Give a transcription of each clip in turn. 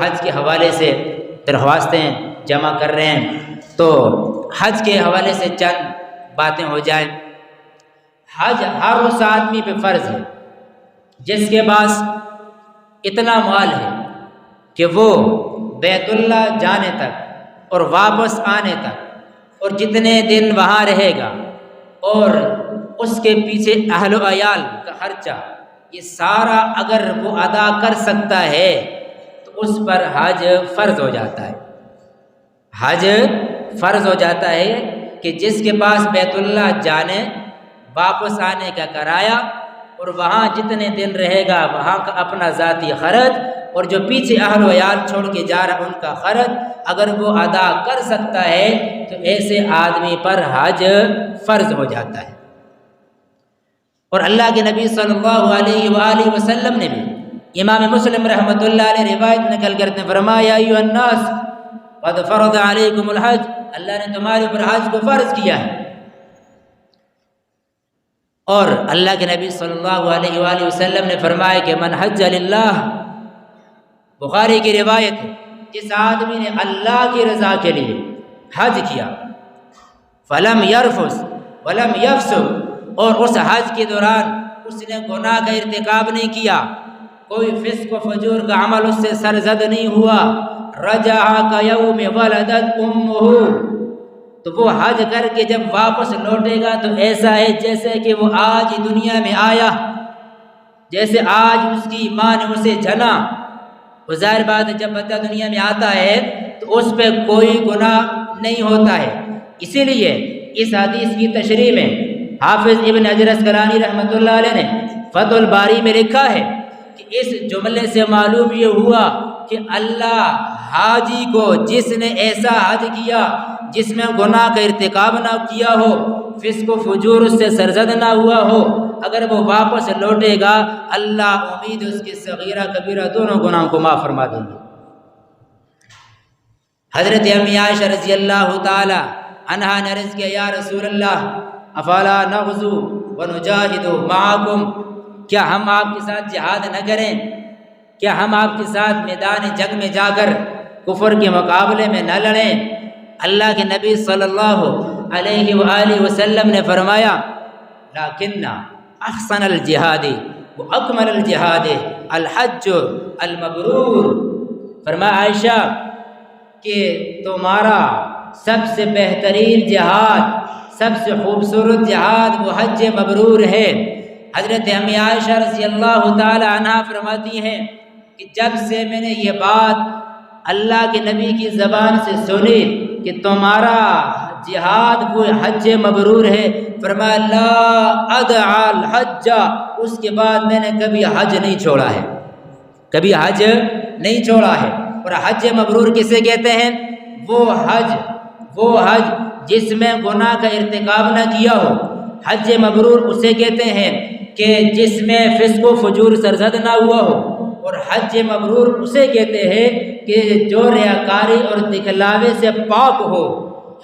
حج کے حوالے سے درخواستیں جمع کر رہے ہیں، تو حج کے حوالے سے چند باتیں ہو جائیں۔ حج ہر اس آدمی پہ فرض ہے جس کے پاس اتنا مال ہے کہ وہ بیت اللہ جانے تک اور واپس آنے تک اور جتنے دن وہاں رہے گا اور اس کے پیچھے اہل و عیال کا خرچہ، یہ سارا اگر وہ ادا کر سکتا ہے تو اس پر حج فرض ہو جاتا ہے۔ حج فرض ہو جاتا ہے کہ جس کے پاس بیت اللہ جانے واپس آنے کا کرایہ اور وہاں جتنے دن رہے گا وہاں کا اپنا ذاتی خرچ اور جو پیچھے اہل و عیال چھوڑ کے جا رہا ان کا خرچ اگر وہ ادا کر سکتا ہے تو ایسے آدمی پر حج فرض ہو جاتا ہے۔ اور اللہ کے نبی صلی اللہ علیہ وآلہ وسلم نے بھی، امام مسلم رحمۃ اللہ علیہ روایت نقل کرتے ہیں، فرمایا ایھا الناس قد فرض علیکم الحج، اللہ نے تمہارے اوپر حج کو فرض کیا ہے۔ اور اللہ کے نبی صلی اللہ علیہ وآلہ وسلم نے فرمایا کہ من حج للہ، بخاری کی روایت ہے، جس آدمی نے اللہ کی رضا کے لیے حج کیا، فلم یرفث ولم یفسق، اور اس حج کے دوران اس نے گناہ کا ارتکاب نہیں کیا، کوئی فسق و فجور کا عمل اس سے سرزد نہیں ہوا، رجع کیوم ولدت امہ، تو وہ حج کر کے جب واپس لوٹے گا تو ایسا ہے جیسے کہ وہ آج ہی دنیا میں آیا، جیسے آج اس کی ماں نے اسے جنا۔ وہ ظاہر بات ہے جب بچہ دنیا میں آتا ہے تو اس پہ کوئی گناہ نہیں ہوتا ہے۔ اسی لیے اس حدیث کی تشریح میں حافظ ابن حجر اسقلانی رحمۃ اللہ علیہ نے فتح الباری میں لکھا ہے کہ اس جملے سے معلوم یہ ہوا کہ اللہ حاجی کو جس نے ایسا حج کیا جس میں گناہ کا ارتکاب نہ کیا ہو، فسق و فجور اس سے سرزد نہ ہوا ہو، اگر وہ واپس لوٹے گا اللہ امید اس کے صغیرہ کبیرہ دونوں گناہوں کو معاف فرما دیں گے۔ حضرت امی عائشہ رضی اللہ تعالی عنہا نے عرض کیا، یا رسول اللہ افلا نغزو ونجاہد معکم، کیا ہم آپ کے ساتھ جہاد نہ کریں؟ کیا ہم آپ کے ساتھ میدان جنگ میں جا کر کفر کے مقابلے میں نہ لڑیں؟ اللہ کے نبی صلی اللہ علیہ وآلہ وسلم نے فرمایا، لیکن احسن الجہاد واکمل الجہاد الحج المبرور، فرمایا عائشہ کہ تمہارا سب سے بہترین جہاد، سب سے خوبصورت جہاد وہ حج مبرور ہے۔ حضرت امی عائشہ رضی اللہ تعالی عنہا فرماتی ہیں کہ جب سے میں نے یہ بات اللہ کے نبی کی زبان سے سنی کہ تمہارا جہاد وہ حج مبرور ہے، فرمایا لا ادع الحج، اس کے بعد میں نے کبھی حج نہیں چھوڑا ہے، کبھی حج نہیں چھوڑا ہے۔ اور حج مبرور کسے کہتے ہیں؟ وہ حج جس میں گناہ کا ارتکاب نہ کیا ہو۔ حج مبرور اسے کہتے ہیں کہ جس میں فسق و فجور سرزد نہ ہوا ہو، اور حج مبرور اسے کہتے ہیں کہ جو ریاکاری اور دکھلاوے سے پاک ہو۔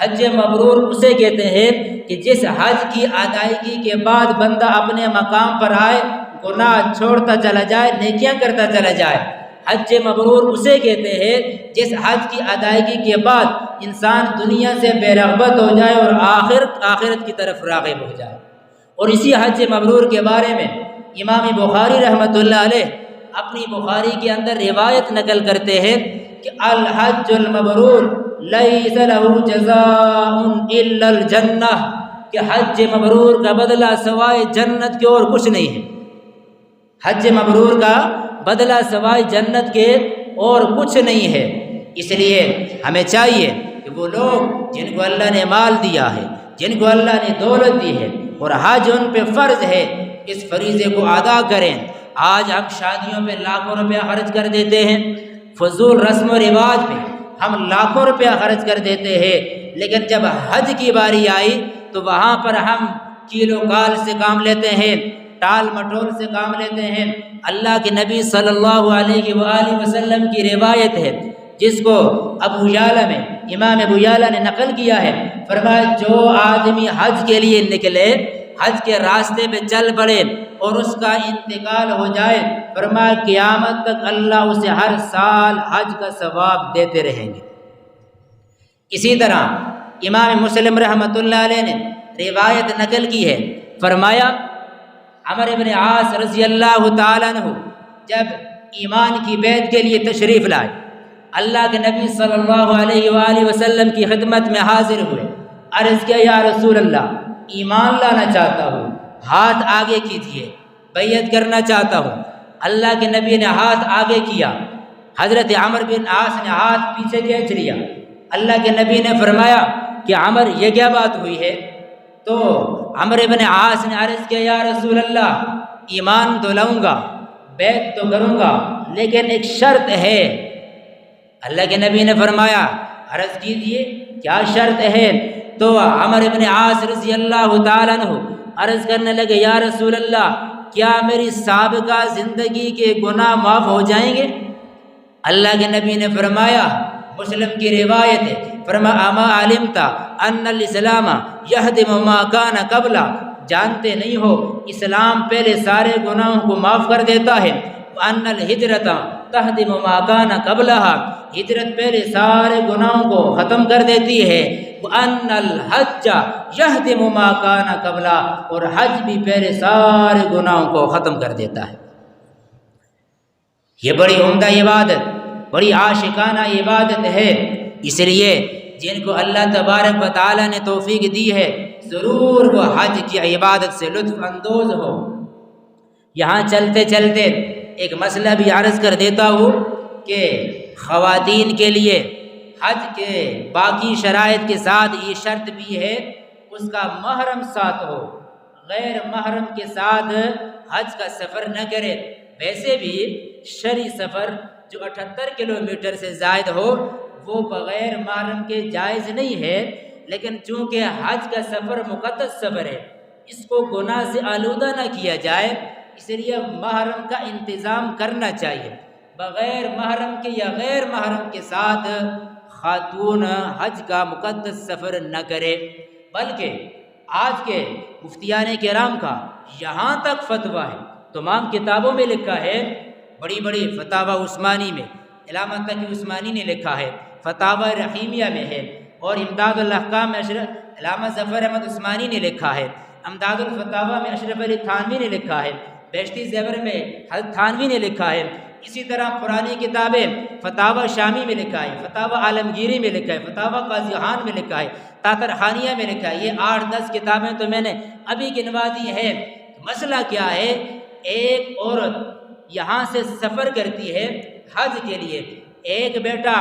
حج مبرور اسے کہتے ہیں کہ جس حج کی ادائیگی کے بعد بندہ اپنے مقام پر آئے، گناہ چھوڑتا چلا جائے، نیکیاں کرتا چلا جائے۔ حج مبرور اسے کہتے ہیں جس حج کی ادائیگی کے بعد انسان دنیا سے بے رغبت ہو جائے اور آخرت کی طرف راغب ہو جائے۔ اور اسی حج مبرور کے بارے میں امام بخاری رحمۃ اللہ علیہ اپنی بخاری کے اندر روایت نقل کرتے ہیں کہ الحج المبرور لیس له جزاء الا الجنہ، کہ حج مبرور کا بدلہ سوائے جنت کے اور کچھ نہیں ہے۔ حج مبرور کا بدلہ سوائے جنت کے اور کچھ نہیں ہے۔ اس لیے ہمیں چاہیے کہ وہ لوگ جن کو اللہ نے مال دیا ہے، جن کو اللہ نے دولت دی ہے اور حج ان پہ فرض ہے، اس فریضے کو ادا کریں۔ آج ہم شادیوں پہ لاکھوں روپیہ خرچ کر دیتے ہیں، فضول رسم و رواج پہ ہم لاکھوں روپیہ خرچ کر دیتے ہیں، لیکن جب حج کی باری آئی تو وہاں پر ہم کیلو کال سے کام لیتے ہیں، ٹال مٹول سے کام لیتے ہیں۔ اللہ کے نبی صلی اللہ علیہ وآلہ وسلم کی روایت ہے جس کو ابو یعلا میں امام ابو یعلا نے نقل کیا ہے، فرمایا جو آدمی حج کے لیے نکلے، حج کے راستے پہ چل پڑے اور اس کا انتقال ہو جائے، فرمایا قیامت تک اللہ اسے ہر سال حج کا ثواب دیتے رہیں گے۔ اسی طرح امام مسلم رحمۃ اللہ علیہ نے روایت نقل کی ہے، فرمایا عمرو بن عاص رضی اللہ تعالیٰ عنہ جب ایمان کی بیعت کے لیے تشریف لائے، اللہ کے نبی صلی اللہ علیہ وآلہ وسلم کی خدمت میں حاضر ہوئے، عرض کیا یا رسول اللہ ایمان لانا چاہتا ہوں، ہاتھ آگے کیجیے، بیعت کرنا چاہتا ہوں۔ اللہ کے نبی نے ہاتھ آگے کیا، حضرت عمرو بن عاص نے ہاتھ پیچھے کھینچ لیا۔ اللہ کے نبی نے فرمایا کہ عمر یہ کیا بات ہوئی ہے؟ تو عمرو بن عاص نے عرض کیا یا رسول اللہ ایمان تو لاؤں گا، بیعت تو کروں گا، لیکن ایک شرط ہے۔ اللہ کے نبی نے فرمایا عرض کیجیے کیا شرط ہے؟ تو عمرو بن عاص رضی اللہ تعالیٰ عنہ عرض کرنے لگے یا رسول اللہ کیا میری سابقہ زندگی کے گناہ معاف ہو جائیں گے؟ اللہ کے نبی نے فرمایا، مسلم کی روایت ہے، فرمایا اما علمت ان الاسلام یہدم ما کان قبل، جانتے نہیں ہو اسلام پہلے سارے گناہوں کو معاف کر دیتا ہے، وان الہجرت تہدم ما کان قبلها، ہجرت پہلے سارے گناہوں کو ختم کر دیتی ہے، وان الحج یہدم ما کان قبل، اور حج بھی پہلے سارے گناہوں کو ختم کر دیتا ہے۔ یہ بڑی عمدہ عبادت، بڑی عاشقانہ عبادت ہے، اس لیے جن کو اللہ تبارک و تعالیٰ نے توفیق دی ہے ضرور وہ حج کی عبادت سے لطف اندوز ہو۔ یہاں چلتے چلتے ایک مسئلہ بھی عرض کر دیتا ہوں کہ خواتین کے لیے حج کے باقی شرائط کے ساتھ یہ شرط بھی ہے اس کا محرم ساتھ ہو، غیر محرم کے ساتھ حج کا سفر نہ کرے۔ ویسے بھی شرعی سفر جو 78 کلومیٹر سے زائد ہو وہ بغیر محرم کے جائز نہیں ہے، لیکن چونکہ حج کا سفر مقدس سفر ہے، اس کو گناہ سے آلودہ نہ کیا جائے، اس لیے محرم کا انتظام کرنا چاہیے۔ بغیر محرم کے یا غیر محرم کے ساتھ خاتون حج کا مقدس سفر نہ کرے، بلکہ آج کے مفتیان کرام کا یہاں تک فتویٰ ہے، تمام کتابوں میں لکھا ہے، بڑی بڑی فتاوی عثمانی میں علامہ تقی عثمانی نے لکھا ہے، فتاوی رحیمیہ میں ہے، اور امداد الاحکام میں علامہ ظفر احمد عثمانی نے لکھا ہے، امداد الفتاوی میں اشرف علی تھانوی نے لکھا ہے، بہشتی زیور میں حضرت تھانوی نے لکھا ہے، اسی طرح پرانی کتابیں فتاوی شامی میں لکھا ہے، فتاوی عالمگیری میں لکھا ہے، فتاوی قاضی خان میں لکھا ہے، تاتر خانیہ میں لکھا ہے۔ یہ 8-10 کتابیں تو میں نے ابھی گنوا دی ہے۔ مسئلہ کیا ہے؟ ایک عورت یہاں سے سفر کرتی ہے حج کے لیے، ایک بیٹا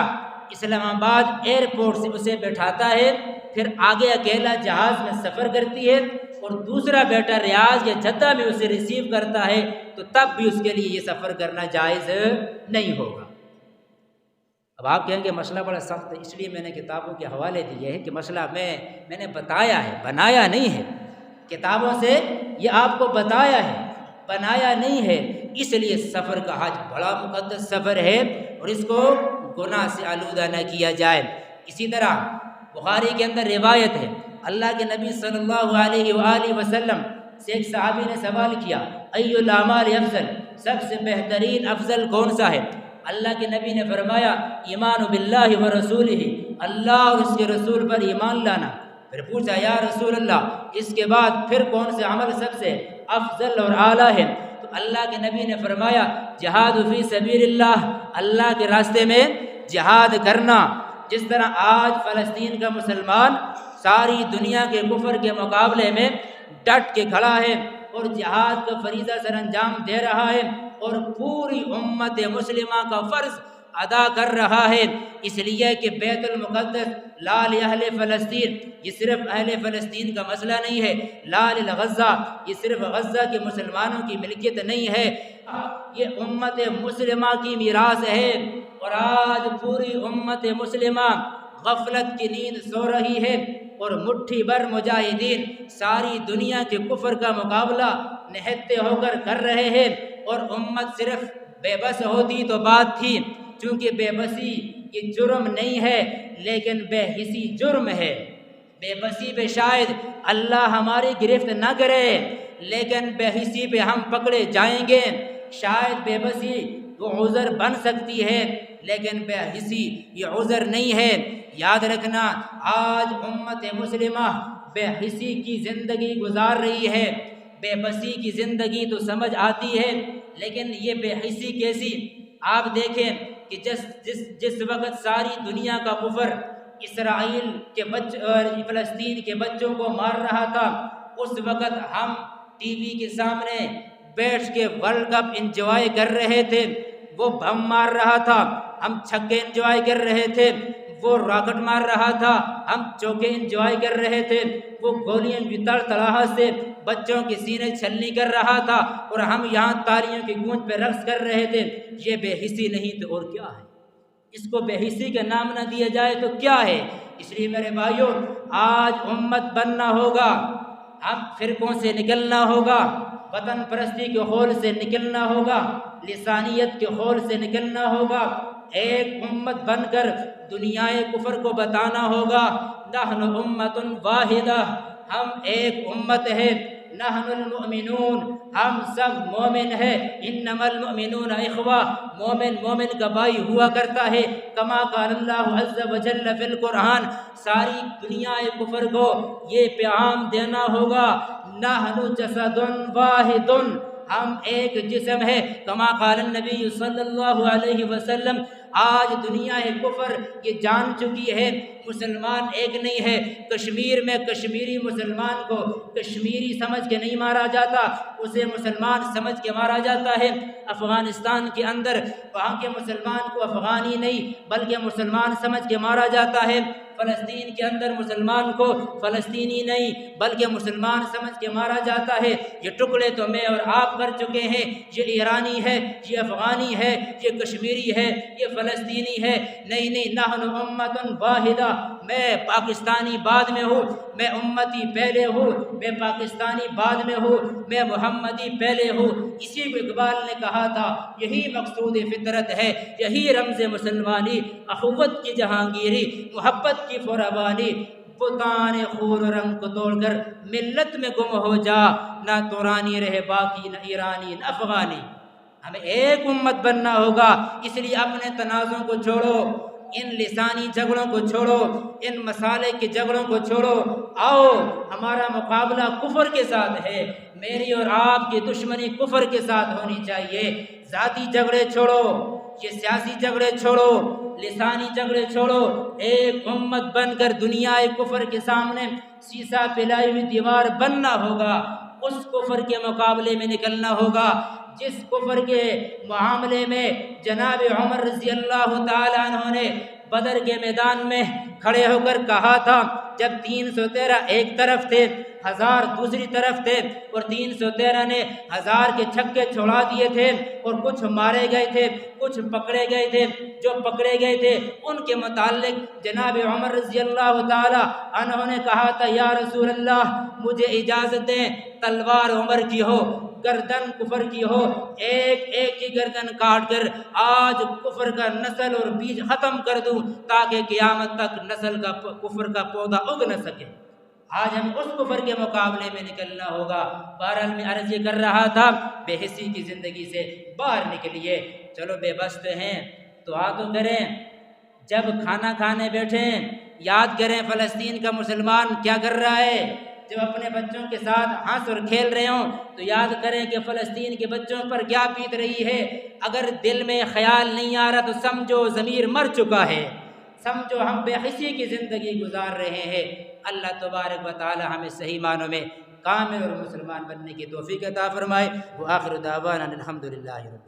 اسلام آباد ایئرپورٹ سے اسے بٹھاتا ہے، پھر آگے اکیلا جہاز میں سفر کرتی ہے، اور دوسرا بیٹا ریاض یا جدہ میں اسے ریسیو کرتا ہے، تو تب بھی اس کے لیے یہ سفر کرنا جائز نہیں ہوگا۔ اب آپ کہیں گے مسئلہ بڑا سخت ہے، اس لیے میں نے کتابوں کے حوالے دیے ہیں کہ مسئلہ میں نے بتایا ہے، بنایا نہیں ہے، کتابوں سے یہ آپ کو بتایا ہے، بنایا نہیں ہے۔ اس لیے سفر کا حج بڑا مقدس سفر ہے اور اس کو گناہ سے آلودہ نہ کیا جائے۔ اسی طرح بخاری کے اندر روایت ہے، اللہ کے نبی صلی اللہ علیہ وآلہ وسلم سے ایک صحابی نے سوال کیا، ای الاعمال افضل، سب سے بہترین افضل کون سا ہے؟ اللہ کے نبی نے فرمایا ایمان باللہ ورسولہ، اللہ اور اس کے رسول پر ایمان لانا۔ پھر پوچھا یا رسول اللہ اس کے بعد پھر کون سے عمل سب سے افضل اور اعلیٰ ہے؟ تو اللہ کے نبی نے فرمایا جہاد فی سبیل اللہ، اللہ کے راستے میں جہاد کرنا۔ جس طرح آج فلسطین کا مسلمان ساری دنیا کے کفر کے مقابلے میں ڈٹ کے کھڑا ہے اور جہاد کا فریضہ سر انجام دے رہا ہے اور پوری امت مسلمہ کا فرض ادا کر رہا ہے، اس لیے کہ بیت المقدس لال اہل فلسطین یہ صرف اہل فلسطین کا مسئلہ نہیں ہے، لال غزہ یہ صرف غزہ کے مسلمانوں کی ملکیت نہیں ہے، یہ امت مسلمہ کی میراث ہے۔ اور آج پوری امت مسلمہ غفلت کی نیند سو رہی ہے اور مٹھی بھر مجاہدین ساری دنیا کے کفر کا مقابلہ نہتے ہو کر رہے ہیں، اور امت صرف بے بس ہوتی تو بات تھی، چونکہ بے بسی یہ جرم نہیں ہے لیکن بے حسی جرم ہے۔ بے بسی پہ شاید اللہ ہماری گرفت نہ کرے، لیکن بے حسی پہ ہم پکڑے جائیں گے۔ شاید بے بسی وہ عذر بن سکتی ہے، لیکن بے حسی یہ عذر نہیں ہے۔ یاد رکھنا، آج امت مسلمہ بے حسی کی زندگی گزار رہی ہے۔ بے بسی کی زندگی تو سمجھ آتی ہے، لیکن یہ بے حسی کیسی؟ آپ دیکھیں کہ جس وقت ساری دنیا کا کفر اسرائیل کے اور فلسطین کے بچوں کو مار رہا تھا، اس وقت ہم ٹی وی کے سامنے بیٹھ کے ورلڈ کپ انجوائے کر رہے تھے۔ وہ بم مار رہا تھا، ہم چھکے انجوائے کر رہے تھے۔ وہ راکٹ مار رہا تھا، ہم چوکے انجوائے کر رہے تھے۔ وہ گولیاں بھی تڑتڑاہٹ سے بچوں کے سینے چھلنی کر رہا تھا، اور ہم یہاں تالیوں کی گونج پہ رقص کر رہے تھے۔ یہ بے حسی نہیں تو اور کیا ہے؟ اس کو بے حسی کا نام نہ دیا جائے تو کیا ہے؟ اس لیے میرے بھائیوں، آج امت بننا ہوگا، ہم فرقوں سے نکلنا ہوگا، وطن پرستی کے خول سے نکلنا ہوگا، لسانیت کے خول سے نکلنا ہوگا، ایک امت بن کر دنیائے کفر کو بتانا ہوگا، نحن امت واحدہ، ہم ایک امت ہے، نحن المؤمنون، ہم سب مومن ہیں، انما المؤمنون اخوہ، مومن مومن کا بھائی ہوا کرتا ہے، کما قال اللہ عز وجل فی القرآن۔ ساری دنیا کفر کو یہ پیغام دینا ہوگا، نحن جسد واحد، ہم ایک جسم ہے، کما قال النبی صلی اللہ علیہ وسلم۔ آج دنیا کفر یہ جان چکی ہے مسلمان ایک نہیں ہے۔ کشمیر میں کشمیری مسلمان کو کشمیری سمجھ کے نہیں مارا جاتا، اسے مسلمان سمجھ کے مارا جاتا ہے۔ افغانستان کے اندر وہاں کے مسلمان کو افغانی نہیں بلکہ مسلمان سمجھ کے مارا جاتا ہے۔ فلسطین کے اندر مسلمان کو فلسطینی نہیں بلکہ مسلمان سمجھ کے مارا جاتا ہے۔ یہ ٹکڑے تو میں اور آپ کر چکے ہیں، یہ ایرانی ہے، یہ افغانی ہے، یہ کشمیری ہے، یہ فلسطینی ہے۔ نہیں، نحن امت واحدہ، میں پاکستانی بعد میں ہوں، میں امتی پہلے ہوں، میں پاکستانی بعد میں ہوں، میں محمدی پہلے ہوں۔ اسی کو اقبال نے کہا تھا، یہی مقصود فطرت ہے، یہی رمز مسلمانی، اخوت کی جہانگیری، محبت کی فراوانی، بتان خور رنگ کو توڑ کر ملت میں گم ہو جا، نہ تورانی رہے باقی، نہ ایرانی نہ افغانی۔ ہمیں ایک امت بننا ہوگا، اس لیے اپنے تنازعوں کو چھوڑو، ان لسانی جھگڑوں کو چھوڑو، ان مسالے کے جھگڑوں کو چھوڑو۔ آؤ، ہمارا مقابلہ کفر کے ساتھ ہے، میری اور آپ کی دشمنی کفر کے ساتھ ہونی چاہیے۔ ذاتی جھگڑے چھوڑو، یہ سیاسی جھگڑے چھوڑو، لسانی جھگڑے چھوڑو، ایک امت بن کر دنیا کفر کے سامنے سیسا پھیلائی ہوئی دیوار بننا ہوگا۔ اس کفر کے مقابلے میں نکلنا ہوگا جس کفر کے معاملے میں جناب عمر رضی اللہ تعالیٰ عنہ نے بدر کے میدان میں کھڑے ہو کر کہا تھا، جب 313 ایک طرف تھے، 1000 دوسری طرف تھے، اور 313 نے 1000 کے چھکے چھوڑا دیے تھے، اور کچھ مارے گئے تھے، کچھ پکڑے گئے تھے۔ جو پکڑے گئے تھے ان کے متعلق جناب عمر رضی اللہ تعالی عنہ نے کہا تھا، یا رسول اللہ مجھے اجازت دیں، تلوار عمر کی ہو، گردن کفر کی ہو، ایک ایک کی گردن کاٹ کر آج کفر کا نسل اور بیج ختم کر دوں، تاکہ قیامت تک نسل کا کفر کا پودا اگ نہ سکے۔ آج ہم اس کفر کے مقابلے میں نکلنا ہوگا۔ بہرحال میں عرض یہ کر رہا تھا، بے حسی کی زندگی سے باہر نکلیے۔ چلو بے بس ہیں تو تو کریں، جب کھانا کھانے بیٹھیں یاد کریں فلسطین کا مسلمان کیا کر رہا ہے۔ جب اپنے بچوں کے ساتھ ہنس اور کھیل رہے ہوں تو یاد کریں کہ فلسطین کے بچوں پر کیا بیت رہی ہے۔ اگر دل میں خیال نہیں آ رہا تو سمجھو ضمیر مر چکا ہے، سمجھو ہم بے حسی کی زندگی گزار رہے ہیں۔ اللہ تبارک و تعالی ہمیں صحیح معنوں میں کامل اور مسلمان بننے کی توفیق عطا فرمائے۔ وآخر دعوانا الحمدللہ رب